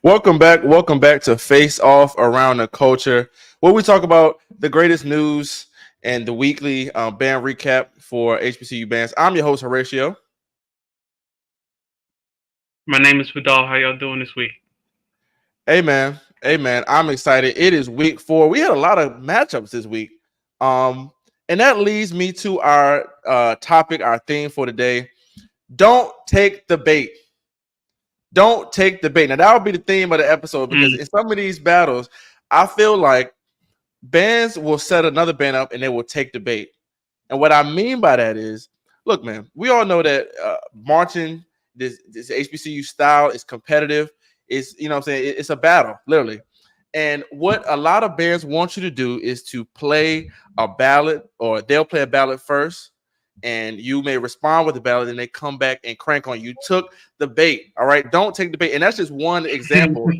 Welcome back to Face Off Around the Culture, where we talk about the greatest news and the weekly band recap for HBCU bands. I'm your host, Horatio. My name is Vidal. How y'all doing this week? Hey man, I'm excited. It is week 4. We had a lot of matchups this week, and that leads me to our topic, our theme for today. Don't take the bait. Don't take the bait. Now that will be the theme of the episode because Mm. in some of these battles, I feel like bands will set another band up and they will take the bait. And what I mean by that is, look, man, we all know that marching, this HBCU style is competitive. It's, you know what I'm saying? It's a battle, literally. And what a lot of bands want you to do is to play a ballad, or they'll play a ballad first, and you may respond with the ballad, and they come back and crank on you. Took the bait. All right. Don't take the bait. And that's just one example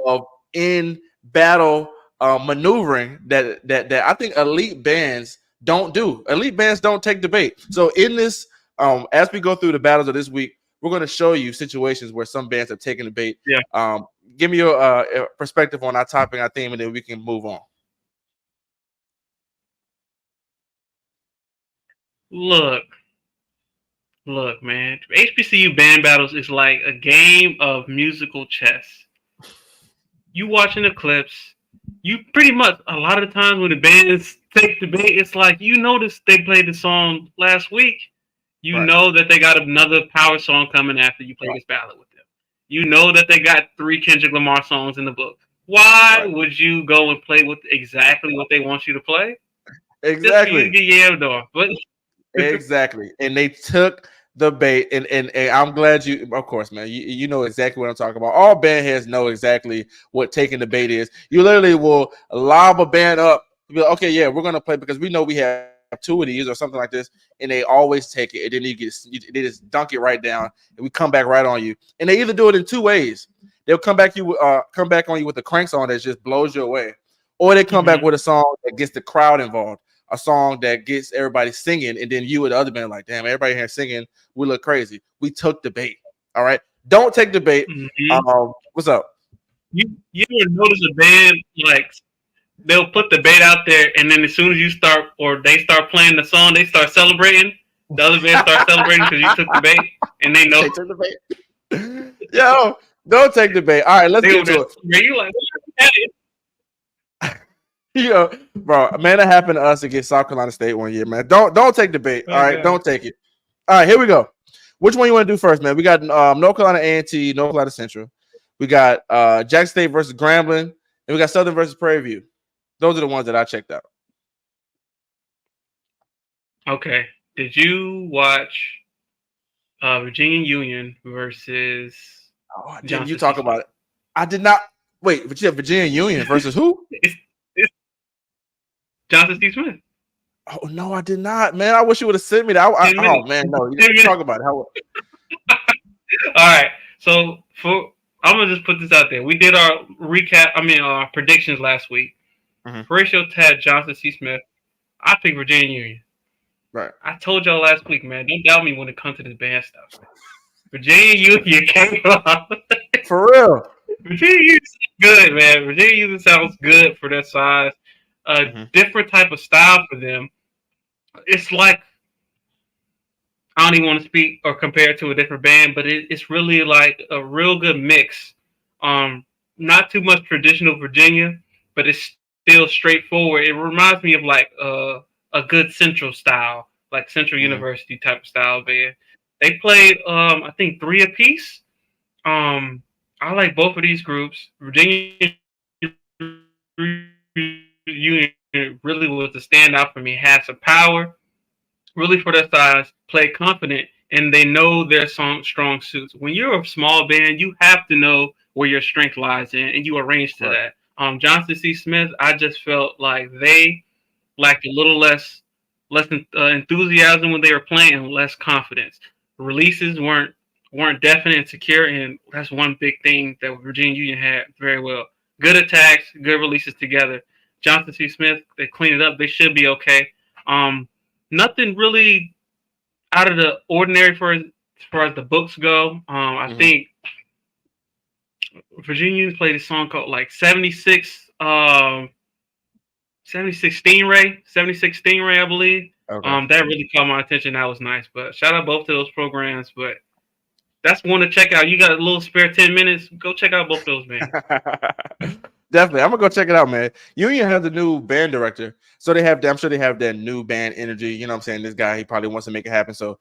of in battle maneuvering that I think elite bands don't do. Elite bands don't take the bait. So in this, as we go through the battles of this week, we're going to show you situations where some bands have taken the bait. Yeah. Give me your perspective on our topic, our theme, and then we can move on. Look, look, man. HBCU band battles is like a game of musical chess. You watching the clips, you pretty much a lot of the times when the bands take the bait, it's like you notice they played the song last week. You Right. know that they got another power song coming after you play this ballad with them. You know that they got 3 Kendrick Lamar songs in the book. Why Right. would you go and play with exactly what they want you to play? Just for you to Exactly. get yammed off. But Exactly. And they took the bait, and I'm glad you, of course, man, you know exactly what I'm talking about. All band heads know exactly what taking the bait is. You literally will lob a band up, be like, okay, yeah, we're gonna play because we know we have 2 of these or something like this, and they always take it, and then they just dunk it right down, and we come back right on you. And they either do it in 2 ways. They'll come back on you with a crank song that just blows you away, or they come back Mhm. with a song that gets the crowd involved, a song that gets everybody singing, and then you and the other band like, damn, everybody here singing, we look crazy. We took the bait. All right, don't take the bait. Mhm. What's up? You ever notice a band like they'll put the bait out there, and then as soon as you start or they start playing the song, they start celebrating. The other band starts celebrating because you took the bait, and they know They took the bait. Yo, don't take the bait. All right, let's they get over there into it. celebrating. You like, what? Yo, bro, man, that happened to us against South Carolina State one year, man. Don't take the bait. All Oh right, god. don't take it. All right, here we go. Which one you want to do first, man? We got North Carolina A&T, North Carolina Central. We got Jackson State versus Grambling, and we got Southern versus Prairie View. Those are the ones that I checked out. Okay. Did you watch Virginia Union versus Oh, didn't you Johnson C. talk Smith? about it? I did not. Wait, but you have Virginia Union versus who? It's Johnson C. Smith. Oh no, I did not, man. I wish you would have sent me that. 10 minutes. Oh man, no, you 10 minutes. talk about it. How? All right. So for I'm gonna just put this out there. We did our recap. I mean, our predictions last week. Mhm. Horatio Tad Johnson C. Smith. I picked Virginia Union. Right. I told y'all last week, man. Don't doubt me when it comes to this band stuff. Virginia Union came up. For real. Virginia Union sounds good, man. Virginia Union sounds good for their size. A Mhm. different type of style for them. It's like I don't even want to speak or compare it to a different band, but it's really like a real good mix. Not too much traditional Virginia, but it's still straightforward. It reminds me of like a good Central style, like Central Mhm. University type of style band. They played, I think, three apiece. I like both of these groups. Virginia Union really was the standout for me. Had some power, really for their size, play confident, and they know their strong suits. When you're a small band, you have to know where your strength lies in, and you arrange to Right. that. Johnson C. Smith, I just felt like they lacked a little less enthusiasm when they were playing, less confidence. Releases weren't definite and secure, and that's one big thing that Virginia Union had very well. Good attacks, good releases together. Johnson C. Smith, they clean it up. They should be okay. Um, Nothing really out of the ordinary for as far as the books go. I Mhm. think Virginians played a song called like 76 76 Stingray, 76 Stingray, I believe. Okay. That really caught my attention. That was nice. But shout out both of those programs. But that's one to check out. You got a little spare 10 minutes, go check out both of those bands. Definitely, I'm gonna go check it out, man. Union has a new band director, so they have. I'm sure they have that new band energy. You know what I'm saying? This guy, he probably wants to make it happen. So,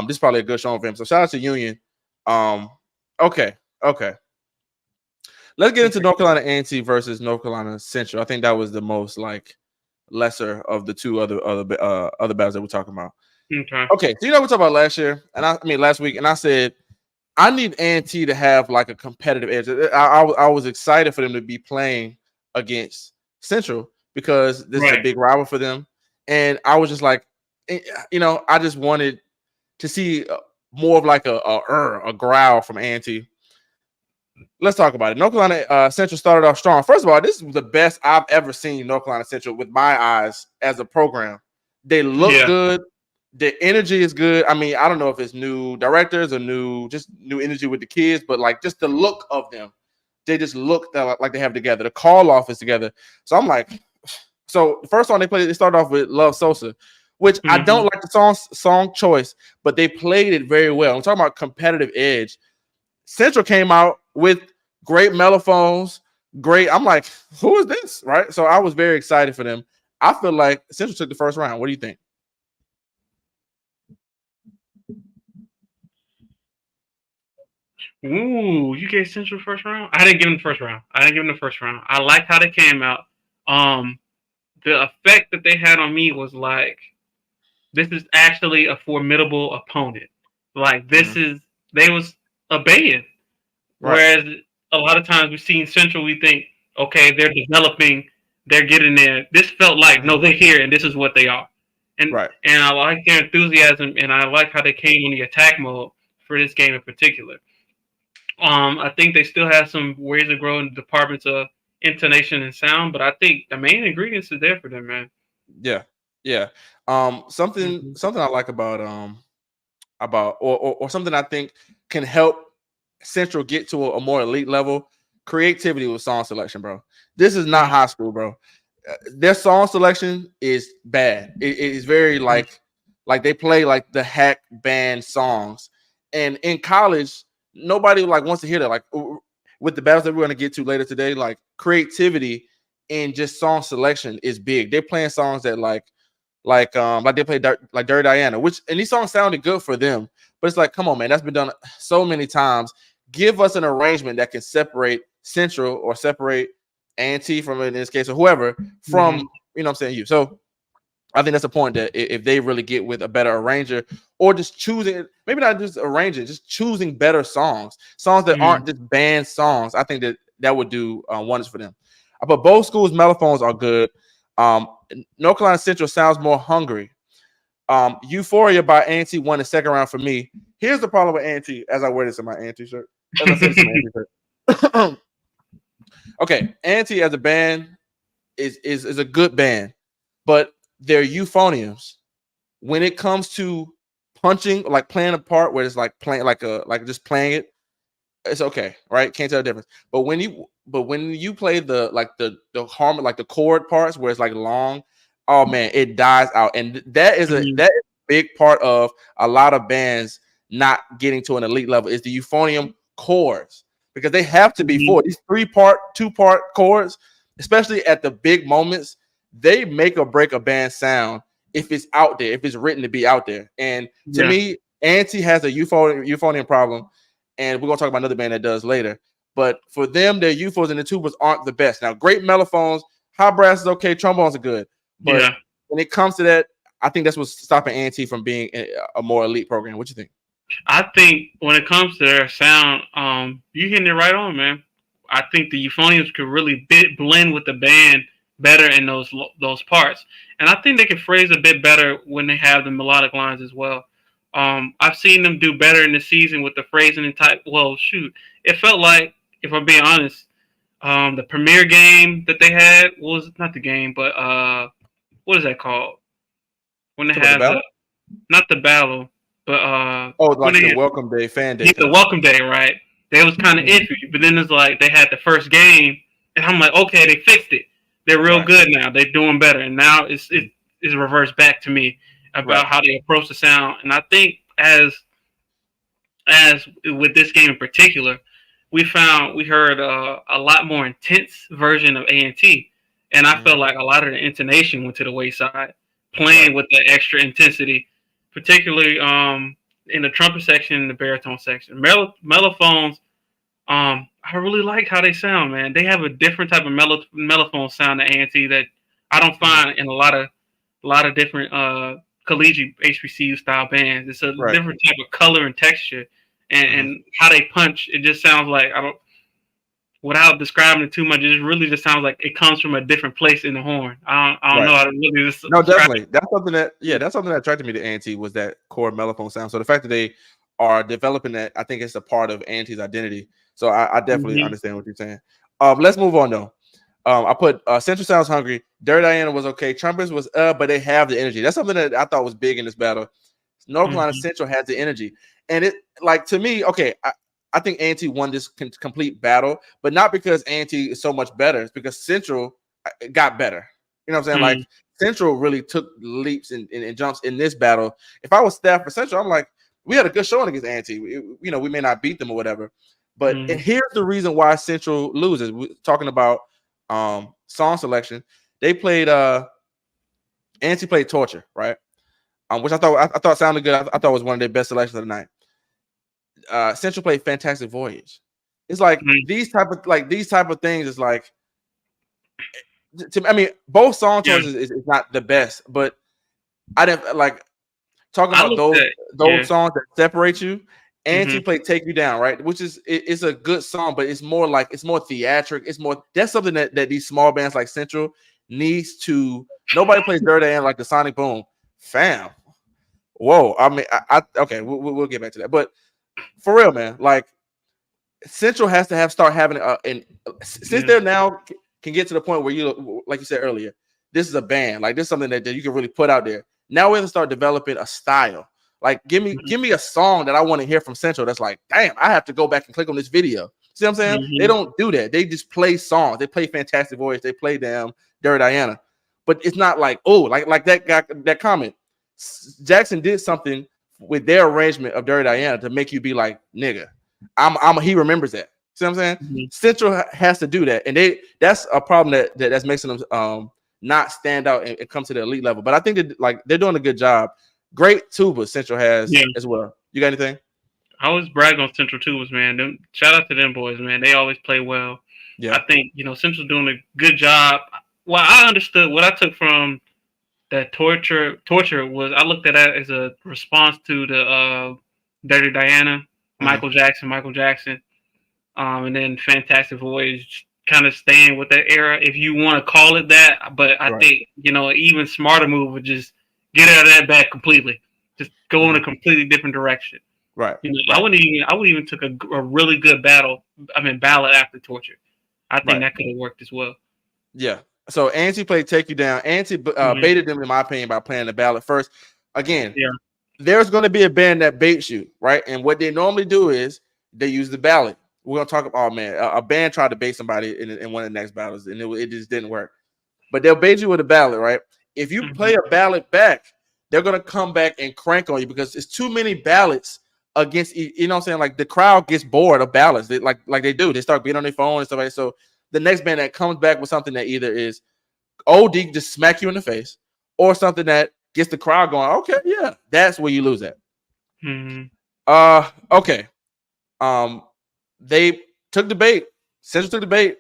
this is probably a good show for him. So, shout out to Union. Um, okay, okay. Let's get into North Carolina A&T versus North Carolina Central. I think that was the most like lesser of the two other battles that we're talking about. Okay. Okay, so we talked about last year, and I mean last week, and I said I need A&T to have like a competitive edge. I was excited for them to be playing against Central because this is a Right. big rival for them, and I was just like, I just wanted to see more of like a growl from A&T. Let's talk about it. North Carolina Central started off strong. First of all, this was the best I've ever seen North Carolina Central with my eyes as a program. They look Yeah. good. The energy is good. I mean, I don't know if it's new directors or new energy with the kids, but like just the look of them, they just look like they have together. The call off is together. So I'm like, so the first song they played, they started off with Love Sosa, which I don't like the song choice, but they played it very well. I'm talking about competitive edge. Central came out with great mellophones, great. I'm like, who is this? Right. So I was very excited for them. I feel like Central took the first round. What do you think? Ooh, you gave Central first round? I didn't give them the first round. I liked how they came out. Um, the effect that they had on me was like, this is actually a formidable opponent. Like they was a band. Right. Whereas a lot of times we've seen Central, we think, okay, they're developing, they're getting there. This felt like, no, they're here and this is what they are. Right. And I like their enthusiasm and I like how they came on the attack mode for this game in particular. I think they still have some ways to grow in the departments of intonation and sound, but I think the main ingredients are there for them, man. Yeah. Yeah. Something I like about or something I think can help Central get to a more elite level. Creativity with song selection, bro. This is not high school, bro. Their song selection is bad. It is very like they play like the hack band songs, and in college, nobody like wants to hear that. Like with the battles that we're going to get to later today, like creativity and just song selection is big. They're playing songs that like they played like Dirty Diana, which and these songs sounded good for them, but it's like, come on, man, that's been done so many times. Give us an arrangement that can separate Central or separate A&T from, in this case, or whoever from, you know what I'm saying, you. So I think that's a point that if they really get with a better arranger or just choosing, maybe not just arranging, just choosing better songs that aren't just band songs, I think that would do wonders for them. But both schools' mellophones are good. North Carolina Central sounds more hungry. Euphoria by A&T won the second round for me. Here's the problem with A&T, as I wear this in my A&T shirt. As I said this in my A&T shirt. Okay, A&T as a band is a good band, but their euphoniums, when it comes to punching, like playing a part where it's like playing like just playing it, it's okay, right? Can't tell the difference. But when you play the harmony, like the chord parts where it's like long, oh man, it dies out. And that is a big part of a lot of bands not getting to an elite level is the euphonium chords, because they have to be four. These 3-part, 2-part chords, especially at the big moments, they make or break a band sound if it's out there, if it's written to be out there. And to me, A&T has a euphonium problem. And we're gonna talk about another band that does later. But for them, their UFOs and the tubas aren't the best. Now, great mellophones, high brass is okay, trombones are good. But when it comes to that, I think that's what's stopping A&T from being a more elite program. What you think? I think when it comes to their sound, you hitting it right on, man. I think the euphoniums could really blend with the band better in those parts, and I think they can phrase a bit better when they have the melodic lines as well. I've seen them do better in the season with the phrasing and type. Well, shoot, it felt like, if I'm being honest, the premiere game that they had was not the game, but what is that called? When they have the not the battle, but like the Welcome Day fan day. The Welcome Day, right? They was kind of Mhm. iffy, but then it's like they had the first game, and I'm like, okay, they fixed it. They're real Right. good now. They're doing better, and now it's reversed back to me Right. about how they approach the sound. And I think as with this game in particular, we heard a lot more intense version of A&T, and I felt Mhm. like a lot of the intonation went to the wayside, Right. playing with the extra intensity, particularly in the trumpet section and the baritone section. Mellophones, I really like how they sound, man. They have a different type of mellophone sound to A&T that I don't Mhm. find in a lot of different collegiate HBCU style bands. It's a Right. different type of color and texture, Mhm. and how they punch. It just sounds like I don't. Without describing it too much, it just really just sounds like it comes from a different place in the horn. I don't Right. know how to really No, describe definitely. That's something that that's something that attracted me to Anti was that core mellophone sound. So the fact that they are developing that, I think it's a part of Anti's identity. So I it. definitely Hmm. understand what you're saying. Let's move on though. I put Central Sounds Hungry. Dirty Diana was okay. Trumpets was but they have the energy. That's something that I thought was big in this battle. North Carolina Hmm. Central has the energy, and it like to me. Okay, I think Ante won this complete battle, but not because Ante is so much better. It's because Central got better. You know what I'm saying? Like Hmm. Central really took leaps and jumps in this battle. If I was staff for Central, I'm like, we had a good showing against Ante. You know, we may not beat them or whatever, but Hmm. and here's the reason why Central loses. We're talking about song selection. They played Ante played Torture, right? Which I thought sounded good. I thought was one of their best selections of the night. Central played Fantastic Voyage. It's like these type of things is like I mean both song Yeah, choices is not the best, but I didn't like talking I about looked at those songs that separate you. hmm Anti play Take You Down, right? Which is it's a good song, but it's more like it's more theatric. It's more that's something that these small bands like Central needs to. Nobody plays Dirty and like the Sonic Boom, fam. Whoa, I mean, okay, we'll get back to that, but for real, man, like Central has to have start having and since yeah. they're now can get to the point where you like you said earlier, this is a band, like this is something that you can really put out there. Now we have to start developing a style. Like give me a song that I want to hear from Central that's like, damn, I have to go back and click on this video. See what I'm saying? They Hmm. don't do that. They just play songs. They play Fantastic Voice. They play damn Dirty Diana. But it's not like, oh, like that guy, that comment. Jackson did something with their arrangement of Dirty Diana to make you be like, nigga, he remembers that. See what I'm saying? Hmm. Central has to do that, and that's a problem that's making them not stand out and come to the elite level. But I think that like they're doing a good job. Great tuba Central has Yeah. as well. You got anything? I always brag on Central Tubas, man. Shout out to them boys, man. They always play well. I Yeah. think Central's doing a good job. Well, I understood what I took from that torture was I looked at that as a response to the Dirty Diana, Mm-hmm. Michael Jackson, and then Fantastic Voyage, kind of staying with that era, if you want to call it that. But I Right. think an even smarter move would just get out of that bag completely, just go in Mm-hmm. a completely different direction. Right. I Right. wouldn't even took a really good ballad after Torture. I think Right. that could have worked as well. Yeah. So Anti played Take You Down. Anti Hmm. baited them, in my opinion, by playing the ballad first. Again, Yeah. there's going to be a band that baits you, right? And what they normally do is they use the ballad. We're going to talk about, oh man, a band tried to bait somebody in one of the next battles, and it just didn't work. But they'll bait you with a ballad, right? If you Hmm. play a ballad back, they're going to come back and crank on you because it's too many ballads against, you know what I'm saying? Like the crowd gets bored of ballads. Like they do. They start beating on their phone and stuff like that. So the next band that comes back with something that either is OD just smack you in the face, or something that gets the crowd going, okay, yeah, that's where you lose at. Hmm. Okay. Um, they took the bait. Central took the bait.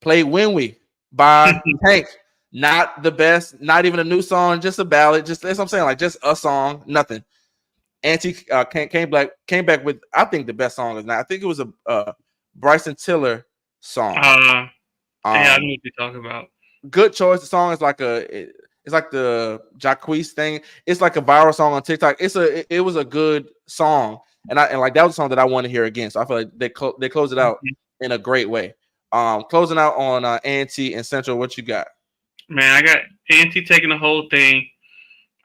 Played When We by Tank. Not the best, not even a new song, just a ballad. Just that's what I'm saying, like just a song, nothing. Anti came back with I think the best song is now. I think it was a Bryson Tiller song. uh, yeah, I know Um, what you're talking about. good choice. The song is like it's like the Jacquees thing. It's like a viral song on TikTok. It was a good song, and like that was a song that I want to hear again. So I feel like they close it out Mhm. in a great way. Closing out on Anti and Central. What you got? Man, I got Anti taking the whole thing.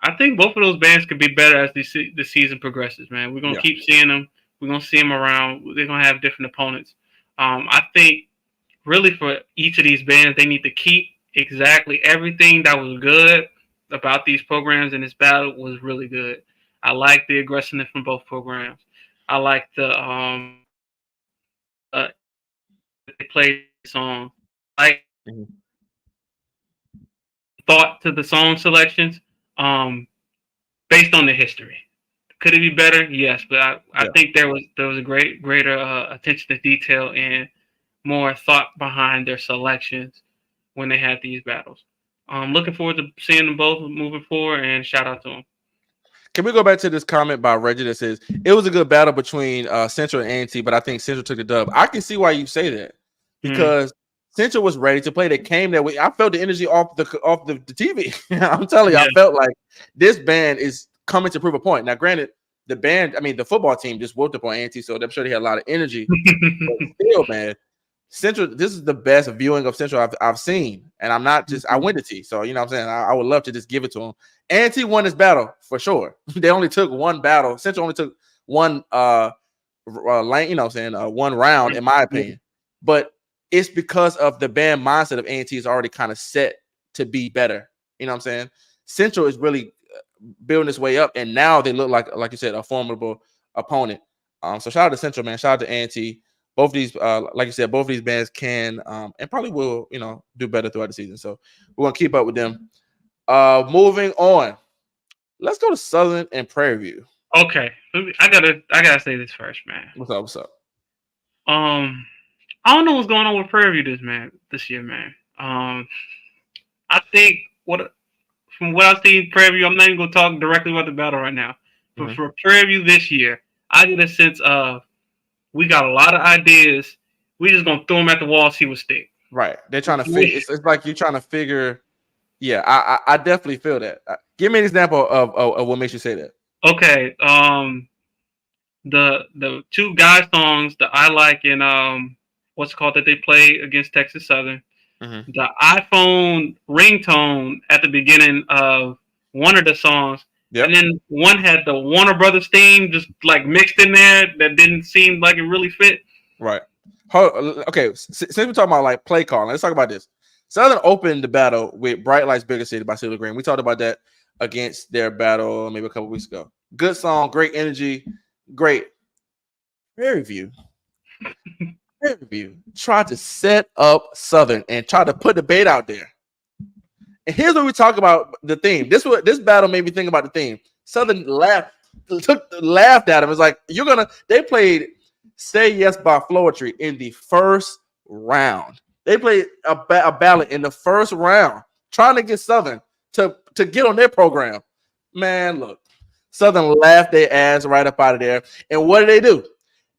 I think both of those bands could be better as the season progresses. Man, we're gonna Yeah. keep seeing them. We're gonna see them around. They're gonna have different opponents. I think really for each of these bands, they need to keep exactly everything that was good about these programs, and this battle was really good. I like the aggressiveness from both programs. I like the that they played the song. I like Mhm. thought to the song selections um, based on the history. Could it be better? Yes, but I Yeah. think there was a greater attention to detail and more thought behind their selections when they had these battles. Looking forward to seeing them both moving forward, and shout out to them. Can we go back to this comment by Reggie that says it was a good battle between Central and A&T, but I think Central took the dub. I can see why you say that Mm. because Central was ready to play. They came that way. I felt the energy off the TV. I'm telling you, I Yeah. felt like this band is coming to prove a point. Now, granted, the band, I mean, the football team just whooped up on A&T, so I'm sure they had a lot of energy. But still, man, Central, this is the best viewing of Central I've seen. And I'm not just, I went to T. So, you know what I'm saying? I would love to just give it to them. And T won this battle for sure. They only took one battle. Central only took one lane, you know what I'm saying? One round, in my Yeah. opinion. But it's because of the band mindset of A&T is already kind of set to be better. You know what I'm saying? Central is really building its way up, and now they look like you said, a formidable opponent. So shout out to Central, man. Shout out to A&T. Both these, like you said, both of these bands can and probably will, do better throughout the season. So we're gonna keep up with them. Moving on, let's go to Southern and Prairie View. Okay, I gotta say this first, man. What's up? What's up? Um, I don't know what's going on with Prairie View this year, man. I think what from what I've seen Prairie View, I'm not even gonna talk directly about the battle right now. But Mhm. for Prairie View this year, I get a sense of we got a lot of ideas. We just gonna throw them at the wall, see what stick. Right. They're trying to figure. It's like you're trying to figure. Yeah, I definitely feel that. Give me an example of what makes you say that. Okay, the two guy songs that I like in what's it called that they play against Texas Southern. Mhm. The iPhone ringtone at the beginning of one of the songs, and Yep. then one had the Warner Brothers theme just like mixed in there that didn't seem like it really fit. Right. Okay. Since we're talking about like play calling, let's talk about this. Southern opened the battle with "Bright Lights, Bigger City" by Silver Green. We talked about that against their battle maybe a couple weeks ago. Good song, great energy, great. Prairie View. Prairie View tried to set up Southern and try to put the bait out there. And here's what we talk about the theme. This battle made me think about the theme. Southern laughed at him. It's like they played Say Yes by Floetry in the first round. They played a ballad in the first round, trying to get Southern to get on their program. Man, look, Southern laughed their ass right up out of there. And what do?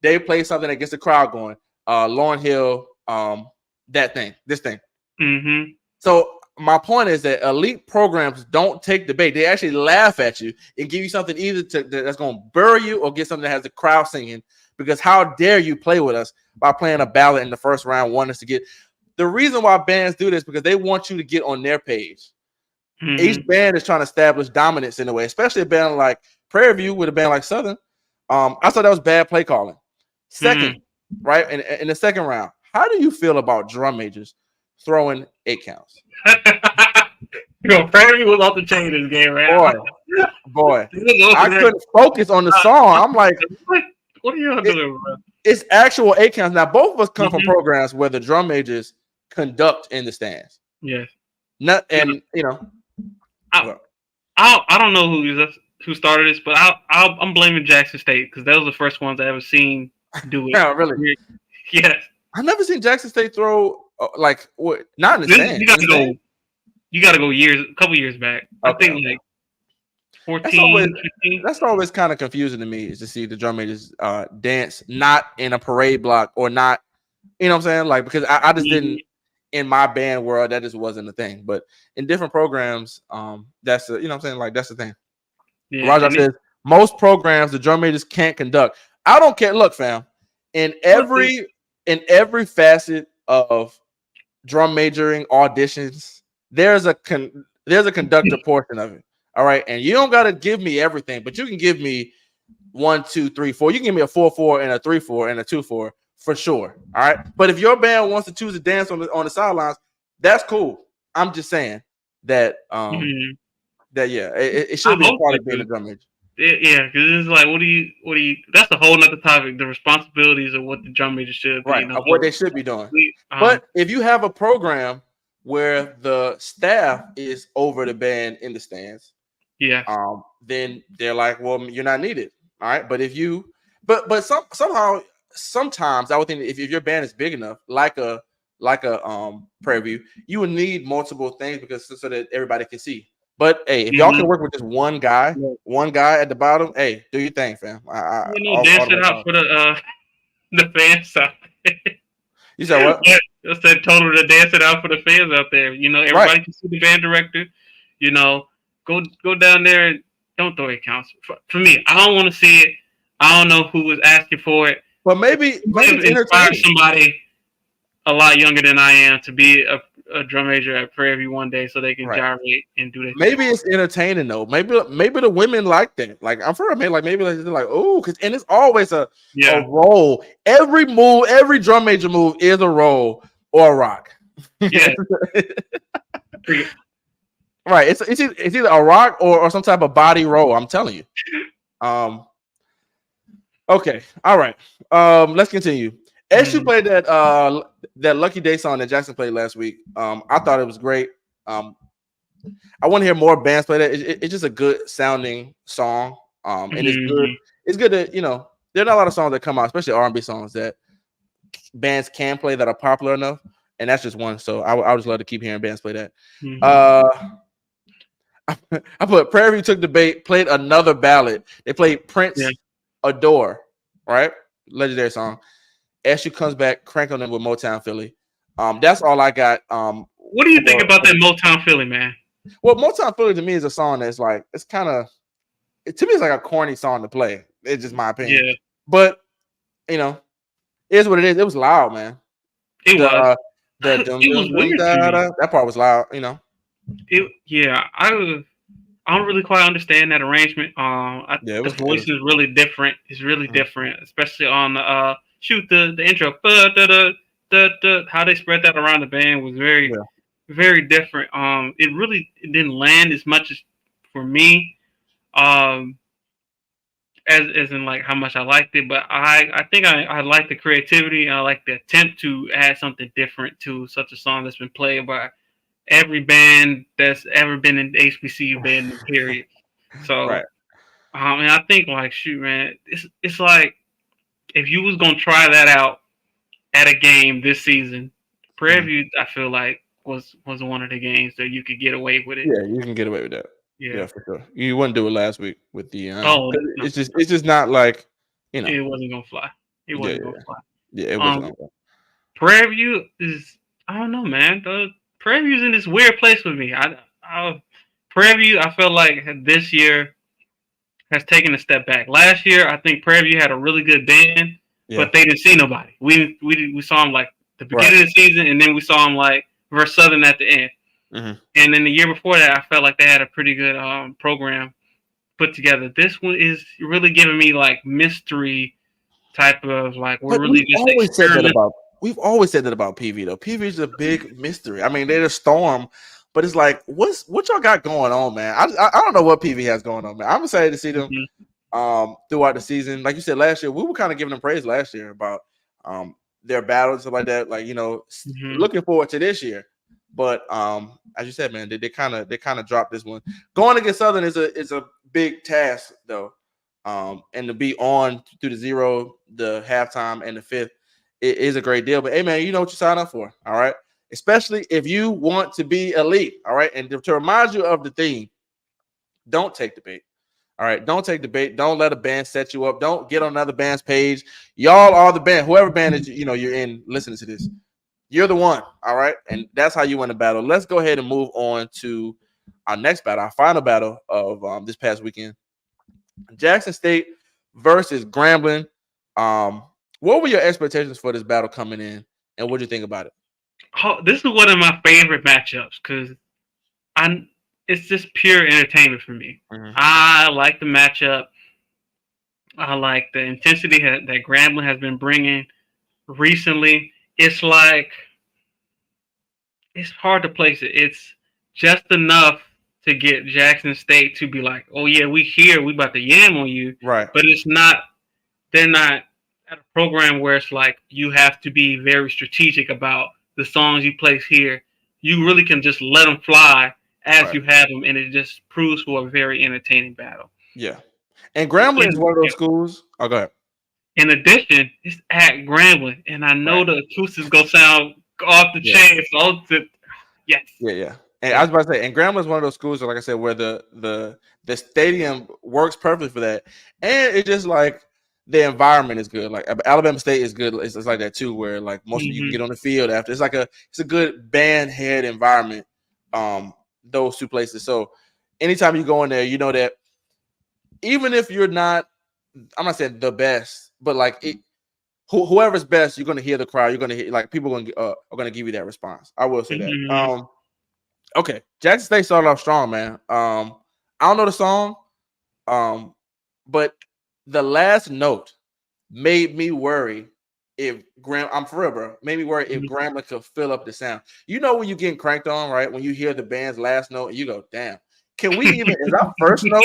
They play something that gets the crowd going. Lauryn Hill, this thing. Mm-hmm. So my point is that elite programs don't take the bait. They actually laugh at you and give you something either that's going to bury you or get something that has the crowd singing. Because how dare you play with us by playing a ballad in the first round, want us to get. The reason why bands do this because they want you to get on their page. Each Mm-hmm. band is trying to establish dominance in a way, especially a band like Prairie View with a band like Southern. I thought that was bad play calling. Second, right in the second round, how do you feel about drum majors throwing 8 counts? Yo, Prairie was off the chain this game, man. Boy, I couldn't focus on the song. I'm like, what are you doing, bro? it's actual 8 counts. Now, both of us come from Mhm. programs where the drum majors conduct in the stands. Yes. Not and I don't know who started this, but I'm blaming Jackson State because they was the first ones I ever seen do it. yeah, really. Yes. I've never seen Jackson State throw not in the stands. You gotta go a couple years back. I think like 14, 15. That's always kind of confusing to me is to see the drum majors dance not in a parade block or not, you know what I'm saying? Like because I just didn't in my band world that just wasn't a thing. But in different programs, that's you know what I'm saying? Like that's the thing. Yeah, Raja says most programs the drum majors can't conduct. I don't care. Look, fam, in every facet of drum majoring auditions, there's a conductor portion of it. All right, and you don't got to give me everything, but you can give me 1, 2, 3, 4. You can give me a 4-4 and a 3-4 and a 2-4 for sure. All right. But if your band wants to choose to dance on the sidelines, that's cool. I'm just saying that Mhm. that yeah, it I should be a hope part they of being a do. drum major. Yeah, because it's like, what do you? That's a whole nother topic. The responsibilities of what the drum major should be Right, in the of what whole. they should be doing. We, But if you have a program where the staff is over the band in the stands, yes. then they're like, well, you're not needed. All right. But if you but somehow sometimes I would think if your band is big enough, like a Prairie View, you would need multiple things because so that everybody can see. But hey, if y'all can Mm-hmm. work with just one guy at the bottom, hey, do your thing, fam. You know, All dance the it way out power. for the fans out there. You said what? I said total to dance it out for the fans out there. You know, Right. everybody can see the band director. You know, go down there and don't throw it counts. For me, I don't want to see it. I don't know who was asking for it. But It maybe might have it's inspired entertaining. somebody a lot younger than I am to be a drum major at Prairie View one day so they can Right. gyrate and do their thing. Maybe it's entertaining though. Maybe the women like that. Like I'm for maybe like they're like, oh, because and it's always a Yeah, roll. Every move, every drum major move is a roll or a rock. yeah. Right. It's either a rock or some type of body roll. I'm telling you. Um. Okay. All right. Let's continue. As you Mhm. played that Lucky Day song that Jackson played last week, I thought it was great. I want to hear more bands play that. It's just a good sounding song. And it's good. Mhm. It's good to there are not a lot of songs that come out, especially R&B songs that bands can play that are popular enough, and that's just one. So I would just love to keep hearing bands play that. Mhm. Uh, I put Prairie View took the bait, played another ballad. They played Yeah. Prince Adore, right? Legendary song. Ashley comes back, crank on them with Motown Philly. That's all I got. What do you think about that Motown Philly, man? Well, Motown Philly to me is a song that's like it's kind of to me it's like a corny song to play. It's just my opinion, Yeah, but you know, it is what it is. It was loud, man. it The was. the dum It was dum dum weird to da me. da that part was loud. You know, Yeah, I don't really quite understand that arrangement. yeah, The it voice was. is really different. It's really Mhm. different, especially on the shoot the intro. How they spread that around the band was Yeah, very different. It didn't land as much as for me. Um, as in like how much I liked it, but I think I like the creativity and I like the attempt to add something different to such a song that's been played by every band that's ever been in the HBCU band period. So right. and I think like shoot man, it's like if you was gonna try that out at a game this season, Prairie Mhm. View I feel like was one of the games that you could get away with it. Yeah, you can get away with that. Yeah, Yeah. for sure. You wouldn't do it last week with the 'cause Oh no, it's just not like you know. it wasn't gonna fly. It Yeah, wasn't yeah, gonna yeah. fly. Yeah, it wasn't. Um, Prairie View is I don't know, man. The Prairie View's in this weird place with me. Prairie View I feel like this year has taken a step back. Last year I think Prairie View had a really good band, Yeah, but they didn't see nobody. We saw them like the right. beginning of the season, and then we saw them like versus Southern at the end. Hmm. And then the year before that, I felt like they had a pretty good program put together. This one is really giving me like mystery type of like we're But really just experimenting. we've always said that about PV though. PV is a big mystery. I mean, they're a storm, but it's like what y'all got going on, man? I don't know what PV has going on, man. I'm excited to see them Mhm. throughout the season. Like you said last year, we were kind of giving them praise last year about their battles and stuff like that. Like Mhm. looking forward to this year. But as you said, man, they kind of dropped this one. Going against Southern is a big task though. And to be on through the zero, the halftime, and the fifth, it is a great deal. But hey, man, you know what you sign up for, all right? Especially if you want to be elite, all right? And to remind you of the theme, don't take the bait. All right, don't take the bait. Don't let a band set you up. Don't get on another band's page. Y'all are the band. Whoever band is you're in listening to this, you're the one. All right, and that's how you win the battle. Let's go ahead and move on to our next battle, our final battle of this past weekend. Jackson State versus Grambling. Um, what were your expectations for this battle coming in, and what do you think about it? Oh, this is one of my favorite matchups because I it's just pure entertainment for me. Mhm. I like the matchup. I like the intensity that Grambling has been bringing recently. It's like it's hard to place it. It's just enough to get Jackson State to be like, "Oh yeah, we here, we about to yam on you," Right. but it's not. They're not at a program where it's like you have to be very strategic about the songs you place here. You really can just let them fly as Right. you have them, and it just proves for a very entertaining battle. Yeah. And Grambling is In, one of those schools. Oh, go ahead. in addition, it's at Grambling, and I Right. know the acoustics gonna sound off the Yeah. chain. So yes, Yeah, yeah. And I yes. was about to say, and Grambling is one of those schools, like I said, where the stadium works perfectly for that, and it's just like the environment is good. Like Alabama State is good. It's like that too, where like most of you can Hmm. get on the field after. It's a good band head environment. Those two places. So anytime you go in there, you know that even if you're not, I'm not saying the best, but like whoever's best, you're gonna hear the crowd. You're gonna hear like people are gonna give you that response. I will say that. Hmm. Okay, Jackson State started off strong, man. I don't know the song, um, but the last note made me worry if I'm for real, bro. Made me worry if Grambling could fill up the sound. You know when you getting cranked on, right? When you hear the band's last note, and you go, "Damn, can we even?" Is our first note?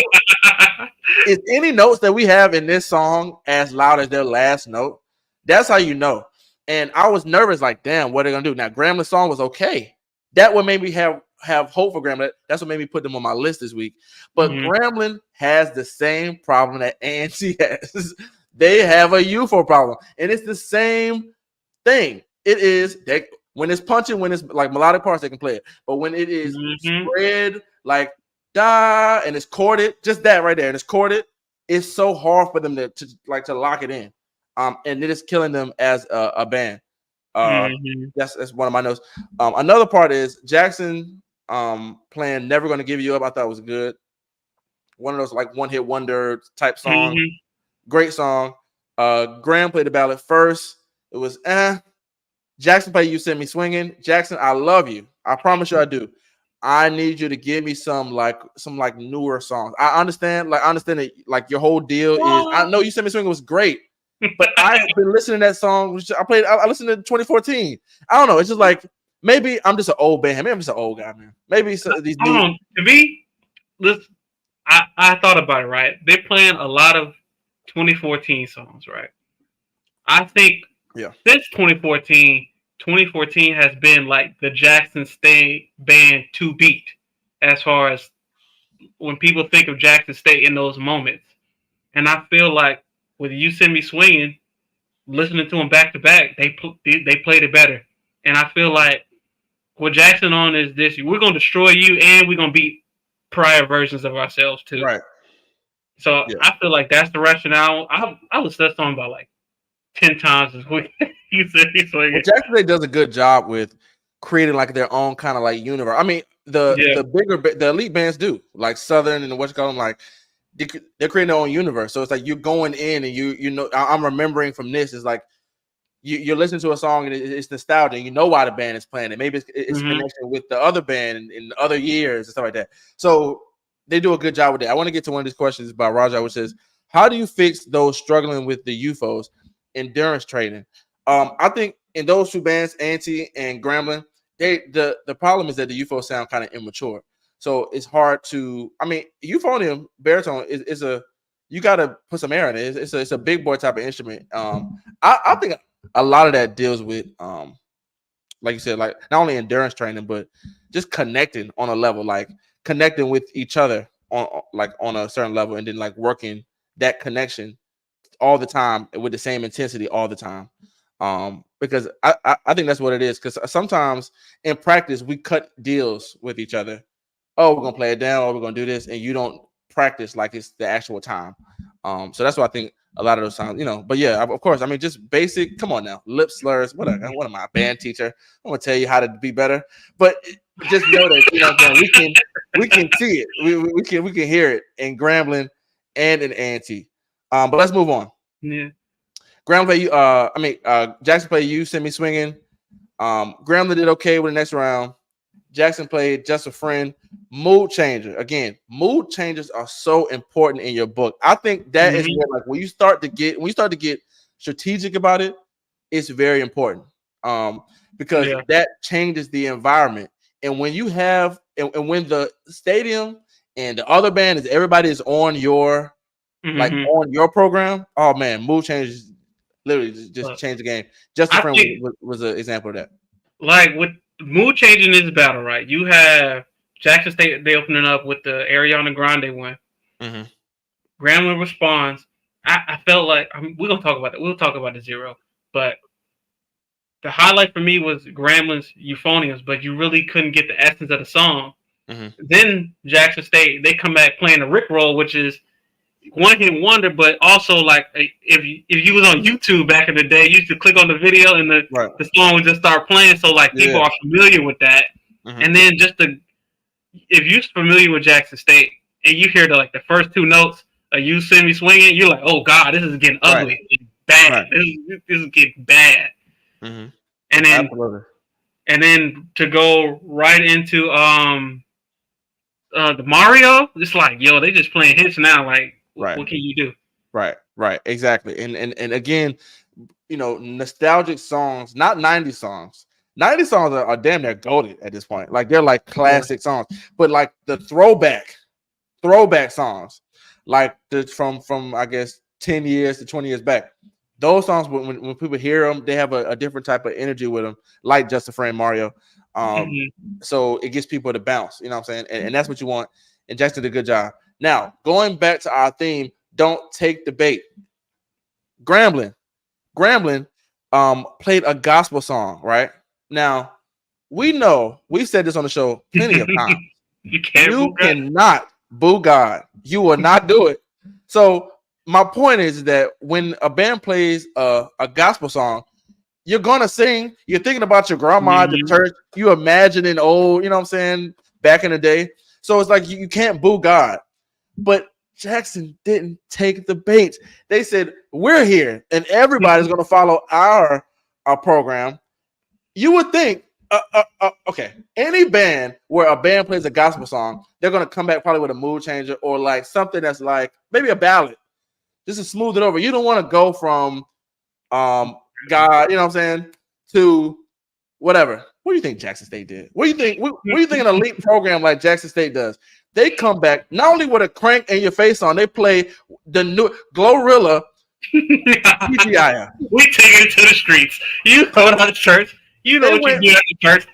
Is any notes that we have in this song as loud as their last note? That's how you know. And I was nervous, like, damn, what are they gonna do? Now, Gramlin's song was okay. That what made me have hope for Grambling. That's what made me put them on my list this week. But Hmm. Grambling has the same problem that ANC has. They have a UFO problem, and it's the same thing. It is that when it's punching, when it's like melodic parts, they can play it. But when it is Hmm. spread like da and it's chorded, just that right there, and it's chorded, it's so hard for them to lock it in. And it is killing them as a band. Uh Hmm. that's one of my notes. Another part is Jackson playing Never Gonna Give You Up. I thought was good. One of those like one hit wonder type songs. Hmm. Great song. Graham played the ballad first. It was Jackson played You Send Me Swinging. Jackson, I love you. I promise you I do. I need you to give me some newer songs. I understand that like your whole deal is I know You Send Me Swinging was great, but I have been listening to that song. I listened to 2014. I don't know. It's just like maybe I'm just an old band. Maybe I'm just an old guy, man. Maybe these Hold new on, to me, listen. I thought about it. Right, they're playing a lot of 2014 songs. Right, I think yeah. since 2014, 2014 has been like the Jackson State band to beat as far as when people think of Jackson State in those moments. And I feel like with You Send Me Swinging, listening to them back to back, they played it better. And I feel like what Jackson on is this: we're gonna destroy you, and we're gonna beat prior versions of ourselves too. Right. So Yeah. I feel like that's the rationale. I listened to that song about like 10 times this week. You said he's Well, swinging. Jackson State does a good job with creating like their own kind of like universe. I mean, Yeah. the elite bands do like Southern and what you call them like they're creating their own universe. So it's like you're going in and you know I'm remembering from this is like you're listening to a song and it's nostalgia. And you know why the band is playing it. Maybe it's Hmm. connection with the other band in other years and stuff like that. So they do a good job with that. I want to get to one of these questions by Raja, which says, "How do you fix those struggling with the UFOs endurance training?" I think in those two bands, Auntie and Grambling, the problem is that the UFO sound kind of immature. So it's hard to. I mean, euphonium baritone is a you got to put some air in it. It's a big boy type of instrument. I think a lot of that deals with like you said, like not only endurance training, but just connecting on a level, like connecting with each other on a certain level, and then like working that connection all the time with the same intensity all the time. Because I think that's what it is. Because sometimes in practice we cut deals with each other. Oh, we're gonna play it down, or we're gonna do this, and you don't practice like it's the actual time. So that's what I think a lot of those times, But yeah, of course, I mean, just basic. Come on now, lip slurs. What am I, a band teacher? I'm gonna tell you how to be better. But just know that we can see it. We can hear it in Grambling and in Ante. But let's move on. Yeah. Grambling play you. Jackson play you. Send me swinging. Grambling did okay with the next round. Jackson played Just a Friend. Mood changer. Again, mood changes are so important in your book. I think that is Mm-hmm. where, like, when you start to get strategic about it, it's very important. Um, because Yeah. that changes the environment. And when you have and when the stadium and the other band is everybody is on your Mm-hmm. on your program, oh man, mood changes literally just Look, change the game. Just a I friend think was an example of that. like with mood changing this battle, right? You have Jackson State. They opening up with the Ariana Grande one. Mm-hmm. Grambling responds. I felt like we're gonna talk about it. We'll talk about the zero, but the highlight for me was Grambling's euphoniums, but you really couldn't get the essence of the song. Mm-hmm. Then Jackson State they come back playing the Rick roll, which is one hit wonder, but also like if you was on YouTube back in the day, you used to click on the video and Right. the song would just start playing. So like people Yeah. are familiar with that. Mm-hmm. And then just the if you're familiar with Jackson State and you hear the first two notes of You Send Me Swinging, you're like, oh God, this is getting Right. ugly, it's bad. Right. This is getting bad. Mm-hmm. And then Absolutely. to go right into the Mario, it's like yo, they just playing hits now. Like Right. what can you do? Right. Right. Exactly. And again, nostalgic songs, not 90s songs. 90s songs are damn near goated at this point. Like they're like Yeah. classic songs. But like the throwback songs, like from I guess 10 years to 20 years back. Those songs when people hear them, they have a different type of energy with them, like Just a Friend Mario. Um, Mhm. so it gets people to bounce, you know what I'm saying? And that's what you want. And Jackson did a good job. Now, going back to our theme, don't take the bait. Grambling. Grambling played a gospel song, right? Now, we know we've said this on the show plenty of times. You can't You move that. cannot boo God. You will not do it. So my point is that when a band plays a gospel song, you're gonna sing. You're thinking about your grandma at the Mhm. church. You imagining old, you know what I'm saying, back in the day. So it's like you can't boo God. But Jackson didn't take the bait. They said, we're here and everybody's going to follow our program. You would think, okay, any band where a band plays a gospel song, they're going to come back probably with a mood changer or like something that's like maybe a ballad just to smooth it over. You don't want to go from God, you know what I'm saying, to whatever. What do you think Jackson State did? What do you think? What do you think an elite program like Jackson State does? They come back not only with a crank in your face on, they play the new Glorilla TGI. We take it to the streets. You know it out of church. You know They what you went do at the church.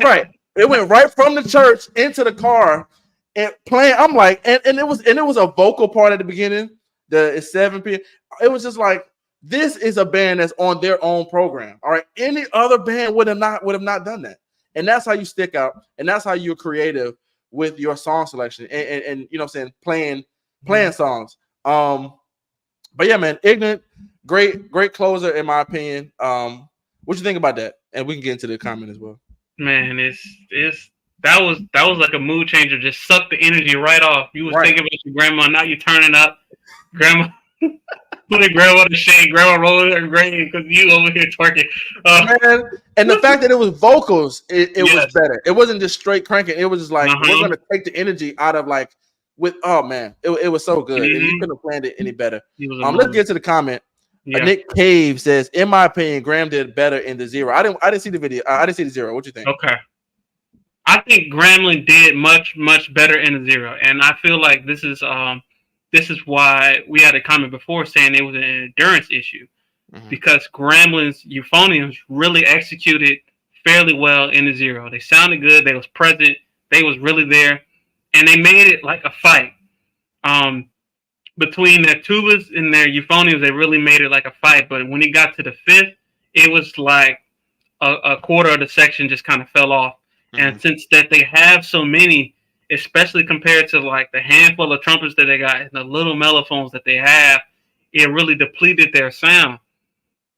right. It went right from the church into the car and playing. I'm like, and it was a vocal part at the beginning. It's 7 p.m. It was just like this is a band that's on their own program. All right. Any other band would have not done that. And that's how you stick out, and that's how you're creative with your song selection and you know what I'm saying, playing songs. But yeah, man, Ignorant, great closer in my opinion. What you think about that? And we can get into the comment as well. Man, it's that was like a mood changer. Just sucked the energy right off. You was Right. thinking about your grandma. Now you're turning up. Grandma putting grandma to shame. Grandma rolling her grave because you over here twerking. Man, and the fact that it was vocals, it was Yes. better. It wasn't just straight cranking. It was just like we're Uh-huh. gonna take the energy out of like with oh man, it was so good, and you Mm-hmm. couldn't have planned it any better. He was a Let's moment. get to the comment. Yeah. Nick Cave says, in my opinion, Graham did better in the zero. I didn't see the video. I didn't see the zero. What you think? Okay. I think Grambling did much better in the zero, and I feel like this is why we had a comment before saying it was an endurance issue Mhm. because Grambling's euphoniums really executed fairly well in the zero. They sounded good. They was present. They was really there, and they made it like a fight. Um, Between their tubas and their euphoniums, they really made it like a fight. But when it got to the fifth, it was like a quarter of the section just kind of fell off. And Mhm. since that they have so many, especially compared to like the handful of trumpets that they got and the little mellophones that they have, it really depleted their sound.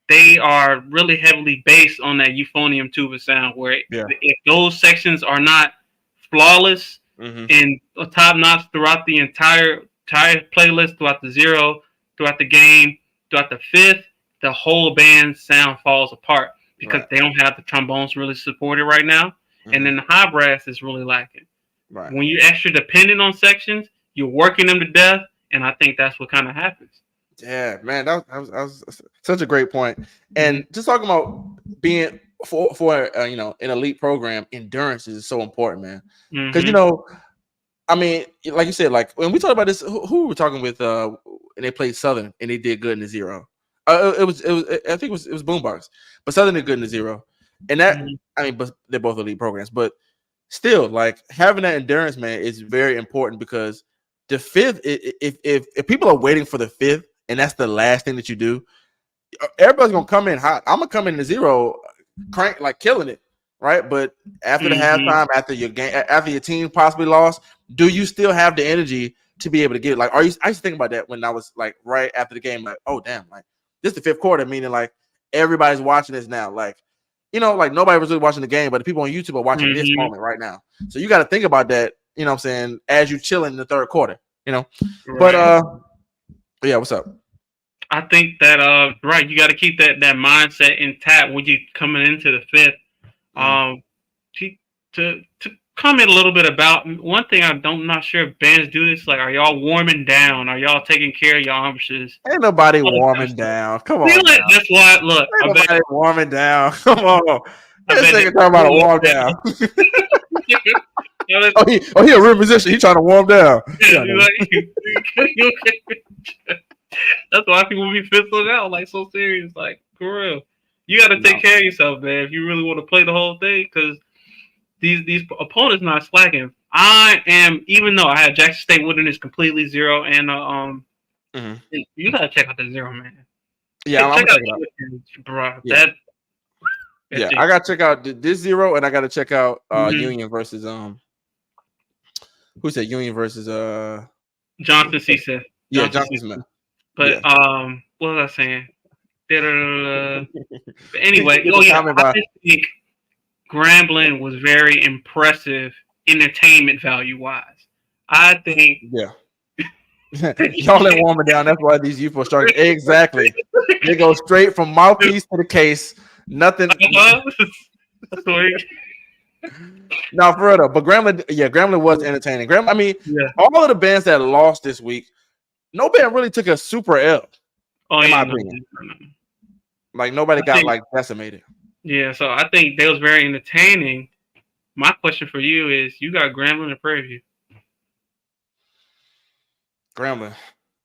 They are really heavily based on that euphonium tuba sound, where Yeah. if those sections are not flawless Mhm. and top notch throughout the entire playlist, throughout the zero, throughout the game, throughout the fifth, the whole band's sound falls apart because Right. they don't have the trombones really supported right now, and Mhm. then the high brass is really lacking. Right. When you're extra dependent on sections, you're working them to death, and I think that's what kind of happens. Yeah, man, that was such a great point. Mm-hmm. And just talking about being for an elite program, endurance is so important, man. Because Mm-hmm. I mean, like you said, like when we talked about this, who we were talking with, and they played Southern and they did good in the zero. It was I think it was Boombox, but Southern did good in the zero, and that Mm-hmm. I mean, but they're both elite programs, but still, like having that endurance, man, is very important because the fifth, if people are waiting for the fifth, and that's the last thing that you do, everybody's gonna come in hot. I'm gonna come in the zero, crank like killing it, right? But after the Mm-hmm. halftime, after your game, after your team possibly lost, do you still have the energy to be able to get it? Like, are you? I used to think about that when I was like right after the game, like, oh damn, like this is the fifth quarter, meaning like everybody's watching this now, like. Like nobody was really watching the game, but the people on YouTube are watching this Mm-hmm. moment right now. So you got to think about that, what I'm saying, as you chill in the third quarter. But Right. yeah, what's up? I think that right, you got to keep that mindset intact when you coming into the fifth. Mm. Um, to comment a little bit about one thing not sure if bands do this. Like, are y'all warming down? Are y'all taking care of your arms? Ain't nobody All that kind of warming stuff. down. Come Feel on it. now. That's why. Look, Ain't nobody warming down. Come on. I This bet nigga they talking about a feel warm down. it. he a real musician. He trying to warm down. Yeah, That's why people be fizzling out like so serious. Like for real, you got to take no. care of yourself, man. If you really want to play the whole thing, because these opponents not slacking. I am, even though I had Jackson State winning this completely zero, and Mhm. you gotta check out the zero, man. Yeah, I'm Check gonna out check it out. bro. Yeah, That's yeah. it. I gotta check out this zero, and I gotta check out Mm-hmm. Union versus who said Union versus Johnson C. Smith. yeah, Johnson C. Johnson Smith. Smith. But Yeah. what was I saying? Da-da-da-da. But Did you anyway, get oh the yeah, comment I by just think Grambling was very impressive entertainment value wise. I think yeah. Y'all ain't warming down. That's why these youth are starting. Exactly. They go straight from mouthpiece to the case. Nothing. that's what No, for real though. But Grambling was entertaining. I mean, yeah. all of the bands that lost this week, no band really took a super L, Oh in yeah, my no, opinion. no. Like nobody I got think like decimated. yeah, so I think they was very entertaining. My question for you is you got Grambling and Prairie View. Grambling.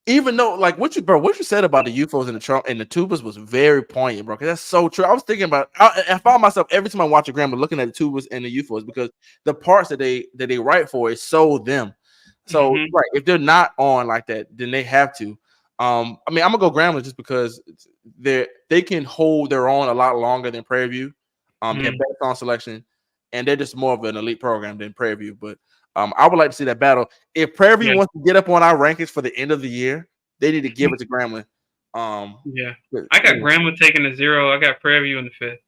Even though, like, what you said about the UFOs and the Trump and the tubas was very poignant, bro. Because that's so true. I was thinking about. I found myself every time I watch a Grambling looking at the tubas and the UFOs because the parts that they write for is so them. So Mm-hmm. right, if they're not on like that, then they have to. I mean, I'm gonna go Grambling just because they can hold their own a lot longer than Prairie View. They have Mm-hmm. better song selection, and they're just more of an elite program than Prairie View. But I would like to see that battle. If Prairie View Yeah, wants to get up on our rankings for the end of the year, they need to give it to Grambling. yeah. But, I got Grambling taking the zero. I got Prairie View in the fifth.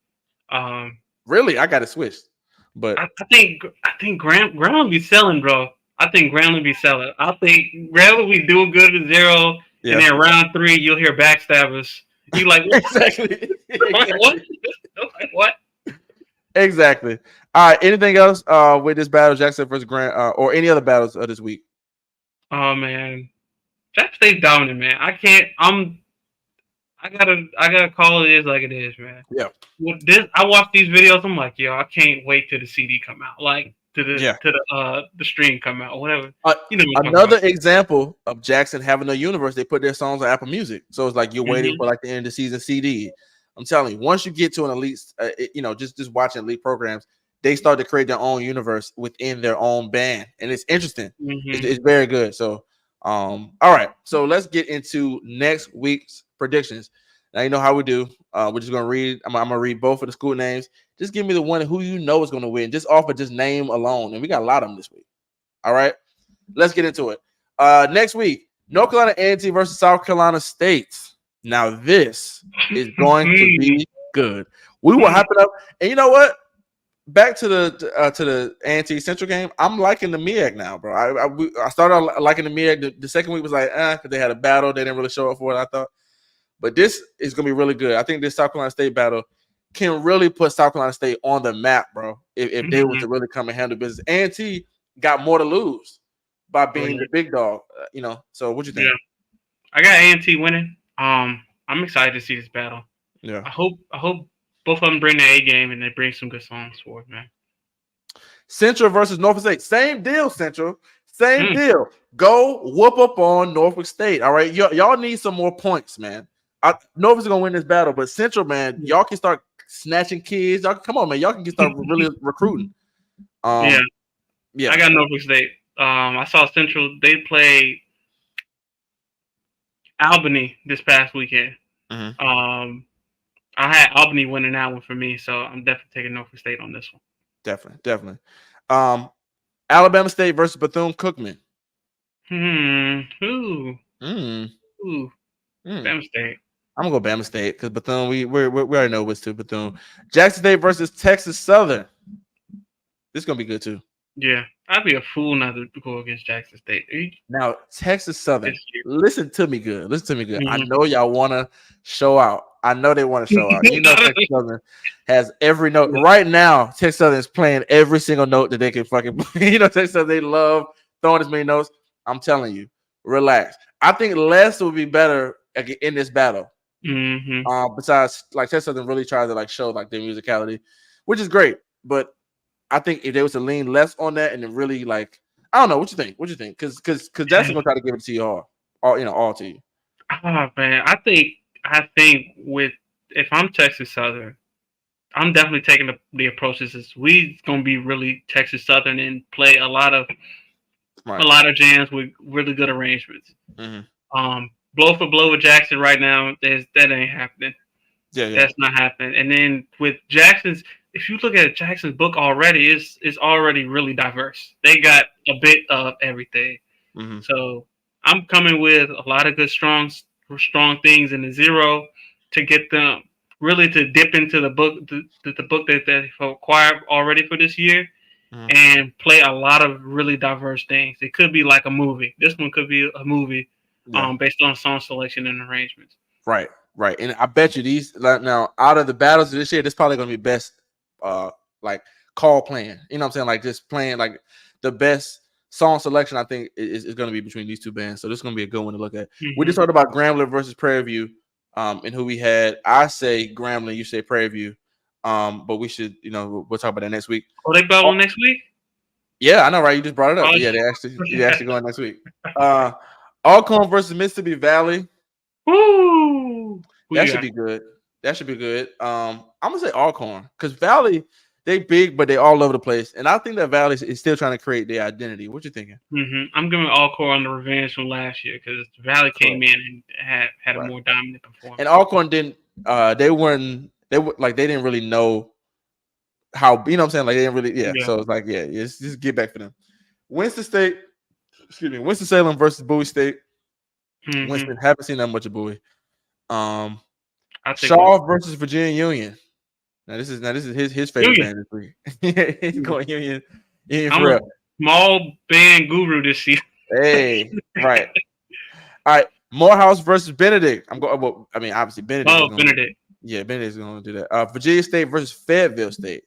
really, I got it switched. But I think Grambling be selling, bro. I think Grambling be selling. I think Grambling be doing good at zero, and yeah, then round three you'll hear backstabbers. You like what? exactly, Like, what? Like, what? exactly. All right. Anything else with this battle, Jackson versus Grant, or any other battles of this week? Oh man, Jack State's dominant, man. I can't. I gotta call it is like it is, man. Yeah, With this, I watch these videos. I'm like, yo, I can't wait till the CD come out, like yeah. to the stream come out, or whatever. Uh, You know what I'm talking Another about? example of Jackson having a universe, they put their songs on Apple Music. So it's like you're waiting Hmm. for like the end of the season CD. I'm telling you, once you get to an elite, just watching elite programs, they start to create their own universe within their own band, and it's interesting. It's, Hmm. it's very good. So, all right. So let's get into next week's predictions. Now you know how we do. We're just gonna read. I'm gonna read both of the school names. Just give me the one who you know is gonna win, just off of just name alone. And we got a lot of them this week. All right. Let's get into it. Next week, North Carolina A&T versus South Carolina State. Now this is going to be good. We will hype it up, and you know what? Back to the A&T Central game. I'm liking the MEAC now, bro. I started liking the MEAC. The second week was like, because they had a battle. They didn't really show up for it, I thought. But this is gonna be really good. I think this South Carolina State battle can really put South Carolina State on the map, bro. If they was to really come and handle business. A&T got more to lose by being Right. the big dog. So what you think? Yeah, I got A&T winning. I'm excited to see this battle. Yeah. I hope both of them bring the A game and they bring some good songs for it, man. Central versus Norfolk State. Same deal, Central. Same Mm, deal. Go whoop up on Norfolk State. All right. Y'all need some more points, man. Norfolk's gonna win this battle, but Central, man, mm. y'all can start snatching kids. Y'all come on, man. Y'all can start really recruiting. Yeah, I Yeah. got Norfolk State. I saw Central. They played Albany this past weekend. Mhm. Um, I had Albany winning that one for me, so I'm definitely taking Norfolk State on this one. Definitely. Um, Alabama State versus Bethune Cookman. Ooh, Mm, ooh, mm. Bama State. I'm gonna go Bama State because Bethune. We already know what's to Bethune. Jackson State versus Texas Southern. This is gonna be good too. Yeah, I'd be a fool not to go against Jackson State Now, Texas Southern, this year. listen to me good. Listen to me good. I Mhm. know y'all want to show out. I know they want to show out. Texas Southern has every note. Yeah. Right now, Texas Southern is playing every single note that they can fucking play. Texas Southern, they love throwing as many notes. I'm telling you, relax. I think less will be better in this battle. Mhm. Besides, like Texas Southern really tries to like show like their musicality, which is great. But I think if they was to lean less on that and then really like, I don't know, what you think? What you think? Because Jackson gonna try to give it to you all to you. Oh man, I think with if I'm Texas Southern, I'm definitely taking the approaches as we gonna be really Texas Southern and play a Right. lot of jams with really good arrangements. Mm-hmm. Blow for blow with Jackson right now, that ain't happening. Yeah. That's not happening. And then with Jackson's, if you look at Jackson's book already, it's already really diverse. They got a bit of everything. Mm-hmm. So I'm coming with a lot of good strong things in the zero to get them really to dip into the book that they acquired already for this year Mm-hmm. and play a lot of really diverse things. It could be like a movie. This one could be a movie Yeah. based on song selection and arrangements. Right. And I bet you these like now out of the battles of this year, this probably gonna be best like call playing. You know what I'm saying? Like just playing like the best song selection, I think is gonna be between these two bands. So this is gonna be a good one to look at. We just Mm-hmm. talked about Grambling versus Prairie View, and who we had. I say Grambling, you say Prairie View. But we should, we'll talk about that next week. Oh, they battle next week? Yeah, I know, right? You just brought it up. Oh, But yeah, they actually going next week. Alcorn versus Mississippi Valley. woo! Who That you should got? be good. That should be good. I'm gonna say Alcorn because Valley, they big, but they all over the place, and I think that Valley is still trying to create their identity. What you thinking? I'm giving Allcore on the revenge from last year because Valley came Correct. in and had a Right. more dominant And performance. Alcorn didn't. They weren't. They were like they didn't really know how. You know what I'm saying? Like they didn't really. Yeah. Yeah. So it's like just get back for them. Winston State. Excuse me. Winston Salem versus Bowie State. hmm Winston haven't seen that much of Bowie. Um, I think Shaw versus Virginia Union. Now this is his favorite Union. band this week. He's going Union for I'm a real. small band guru this season. Hey, right. All right. Morehouse versus Benedict. I'm going. Well, I mean, obviously Benedict is Oh, going. Benedict. Yeah, Benedict is going to do that. Virginia State versus Fayetteville State.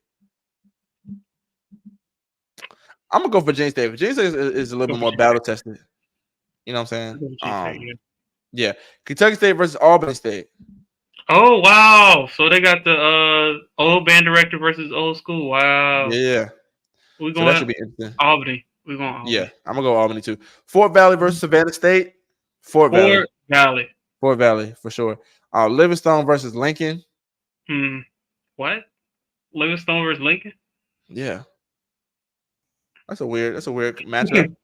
I'm gonna go Virginia State. Virginia State is a little Go bit more Virginia. battle tested. You know what I'm saying? Go Virginia State, yeah. Yeah. Kentucky State versus Albany State. Oh wow! So they got the old band director versus old school. Wow. Yeah. We So that going should be interesting. Albany. We going Yeah, Albany. I'm gonna go Albany too. Fort Valley versus Savannah State. Fort Valley. Fort Valley. Fort Valley for sure. Livingstone versus Lincoln. What? Livingstone versus Lincoln? Yeah, that's a weird matchup.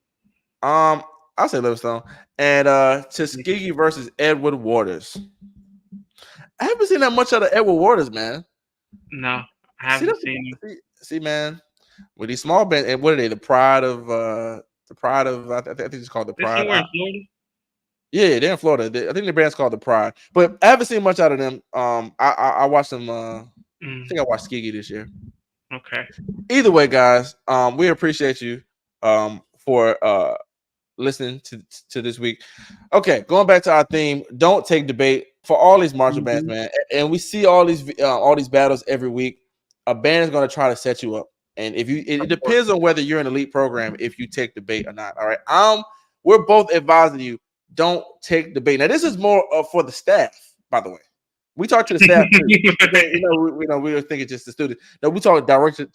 I'll say Livingstone and Tuskegee versus Edward Waters. I haven't seen that much out of Edward Waters, man. No, I See, haven't seen him. see, man, with these small bands, and what are they? The pride of I think it's called the They're Pride. somewhere in Florida. Yeah, they're in Florida. I think the band's called the Pride, but I haven't seen much out of them. I watched them. I think I watched Tuskegee this year. Okay. Either way, guys, we appreciate you for listening to this week. Okay, going back to our theme, don't take debate for all these martial bands, man. And we see all these battles every week. A band is going to try to set you up. And if you, it Of course. depends on whether you're an elite program if you take the bait or not. All right. We're both advising you don't take the bait. Now this is more for the staff, by the way. We talk to the staff too. We were thinking just the students. No, we talk directly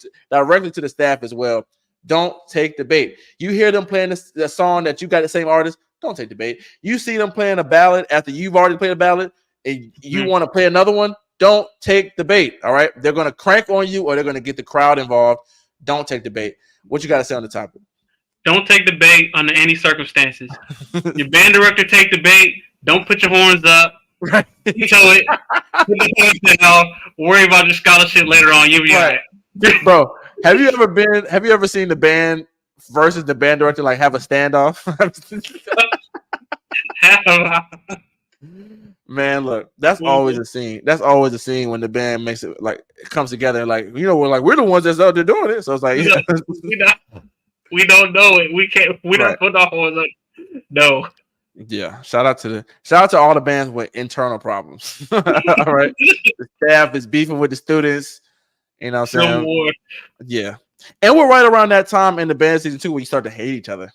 to the staff as well. Don't take the bait. You hear them playing the song that you got the same artist. Don't take the bait. You see them playing a ballad after you've already played a ballad, and you want to play another one. Don't take the bait. All right, they're gonna crank on you, or they're gonna get the crowd involved. Don't take the bait. What you got to say on the topic? Don't take the bait under any circumstances. Your band director take the bait. Don't put your horns up. Right. Veto it. Put the horns down. Worry about your scholarship later on. You'll be right. Bro, have you ever seen the band versus the band director like have a standoff? Man, look, that's always a scene. That's always a scene when the band makes it like it comes together. Like we're the ones that's out there doing it. So it's like we don't know it. We can't. We don't put our horns up. No. Yeah. Shout out to all the bands with internal problems. All right. The staff is beefing with the students. You know what I'm saying? More. Yeah. And we're right around that time in the band season too where you start to hate each other.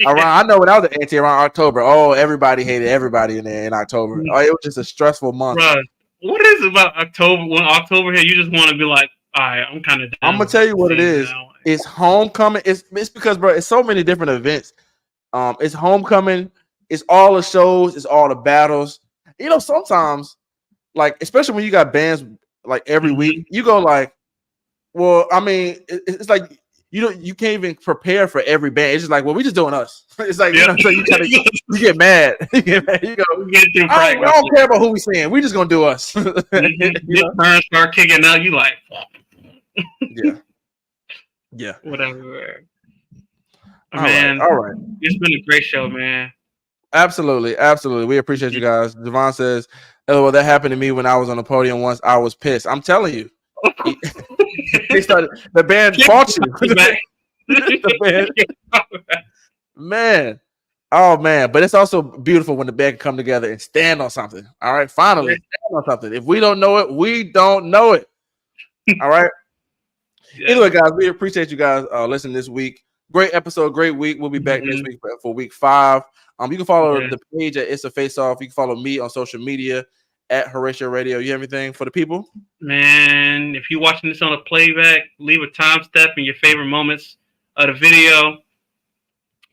I know when I was at AT around October, everybody hated everybody in October. It was just a stressful month. Bruh, what is it about October? When October here, you just want to be like, all right, I'm kind of down. I'm gonna tell you what it is. Now. It's homecoming. It's because, bro, it's so many different events. It's homecoming. It's all the shows. It's all the battles. Sometimes, like, especially when you got bands like every week, you go like, well, I mean, it's like you can't even prepare for every band. It's just like, well, we just doing us. It's like so you get mad. You get mad. You go, we don't care about who we seeing. We just gonna do us. Parents start kicking out. You like, yeah, whatever. All man, right. It's been a great show, man. Absolutely. We appreciate you guys. Devon says, "Oh, well, that happened to me when I was on the podium once. I was pissed. I'm telling you." The band fought you. The band. Man. Oh man, but it's also beautiful when the band can come together and stand on something. All right, finally stand on something. If we don't know it, we don't know it. All right. Anyway, guys, we appreciate you guys listening this week. Great episode, great week. We'll be back next week for week 5. You can follow the page at It's a Face Off. You can follow me on social media at Hbcu Radio. You have anything for the people? Man, if you're watching this on a playback, leave a time step in your favorite moments of the video.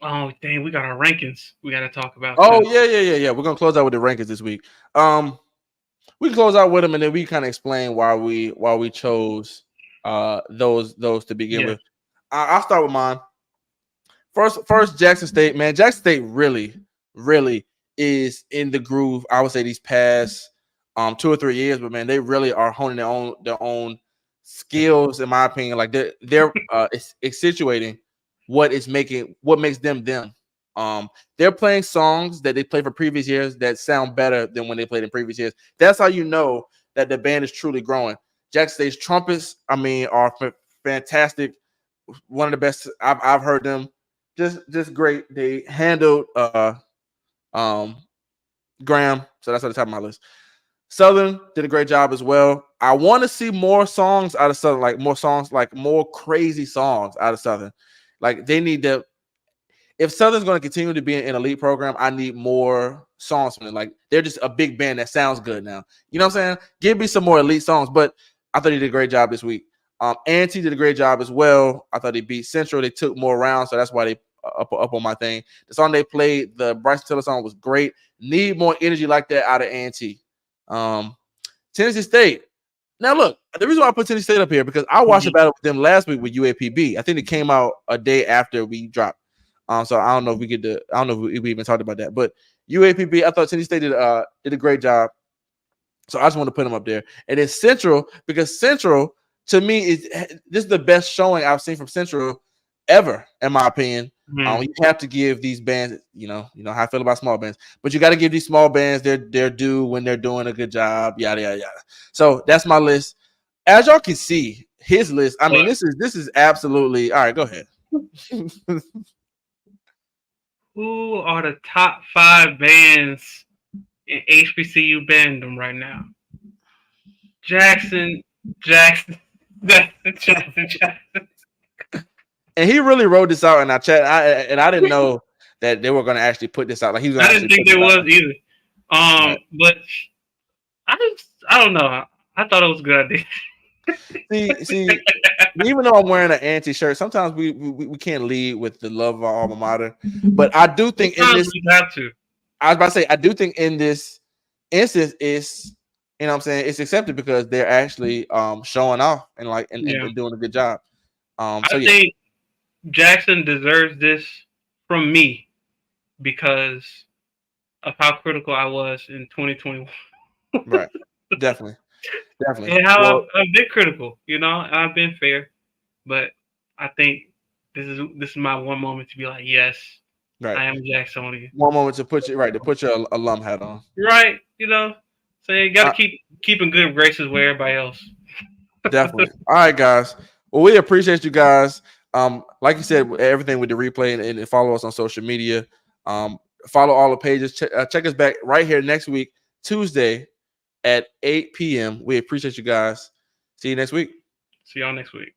Oh, dang, we got our rankings we got to talk about. Oh, too. Yeah. We're going to close out with the rankings this week. We can close out with them, and then we kind of explain why we chose those to begin with. I'll start with mine. First, Jackson State, man. Jackson State really is in the groove. I would say these past 2 or 3 years, but man, they really are honing their own skills, in my opinion. Like they're accentuating what makes them them. They're playing songs that they played for previous years that sound better than when they played in previous years. That's how you know that the band is truly growing. Jackson State's trumpets, are fantastic. One of the best I've heard them. Just great. They handled Graham, so that's at the top of my list. Southern did a great job as well. I want to see more songs out of Southern, like more crazy songs out of Southern. Like they need to. If Southern's going to continue to be an elite program, I need more songs from them. Like they're just a big band that sounds good now. You know what I'm saying? Give me some more elite songs. But I thought he did a great job this week. Ante did a great job as well. I thought he beat Central. They took more rounds, so that's why they up on my thing. The song they played, the Bryson Tiller song, was great. Need more energy like that out of Ante. Tennessee State. Now look, the reason why I put Tennessee State up here because I watched a battle with them last week with UAPB. I think it came out a day after we dropped. So I don't know if we even talked about that. But UAPB, I thought Tennessee State did a great job. So I just want to put them up there. And then Central, because Central to me this is the best showing I've seen from Central ever, in my opinion. You have to give these bands, you know how I feel about small bands, but you got to give these small bands their due when they're doing a good job, yada yada yada. So that's my list. As y'all can see, his list. I mean, this is absolutely all right. Go ahead. Who are the top 5 bands in HBCU bandom right now? Jackson. Jackson. And he really wrote this out in our chat. I didn't know that they were going to actually put this out. Like he was going I to didn't actually think put this there out. was either. Right. But I don't know. I thought it was a good idea. See, even though I'm wearing an anti shirt, sometimes we can't lead with the love of our alma mater. But I do think in Sometimes this, we have to. I was about to say, I do think in this instance, it's you know what I'm saying, it's accepted because they're actually showing off and like Yeah. and doing a good job. So I yeah, think Jackson deserves this from me because of how critical I was in 2021 right, definitely, definitely. and how Well, I've been critical. You know, I've been fair, but I think this is my one moment to be like, yes, right. I am Jacksonian. One moment to put you right to put your alum hat on. Right? You know, saying got to Uh, keep in good graces with everybody else. Definitely. All right, guys. Well, we appreciate you guys. Like you said, everything with the replay and follow us on social media. Follow all the pages. Check us back right here next week, Tuesday at 8 p.m. We appreciate you guys. See you next week. See y'all next week.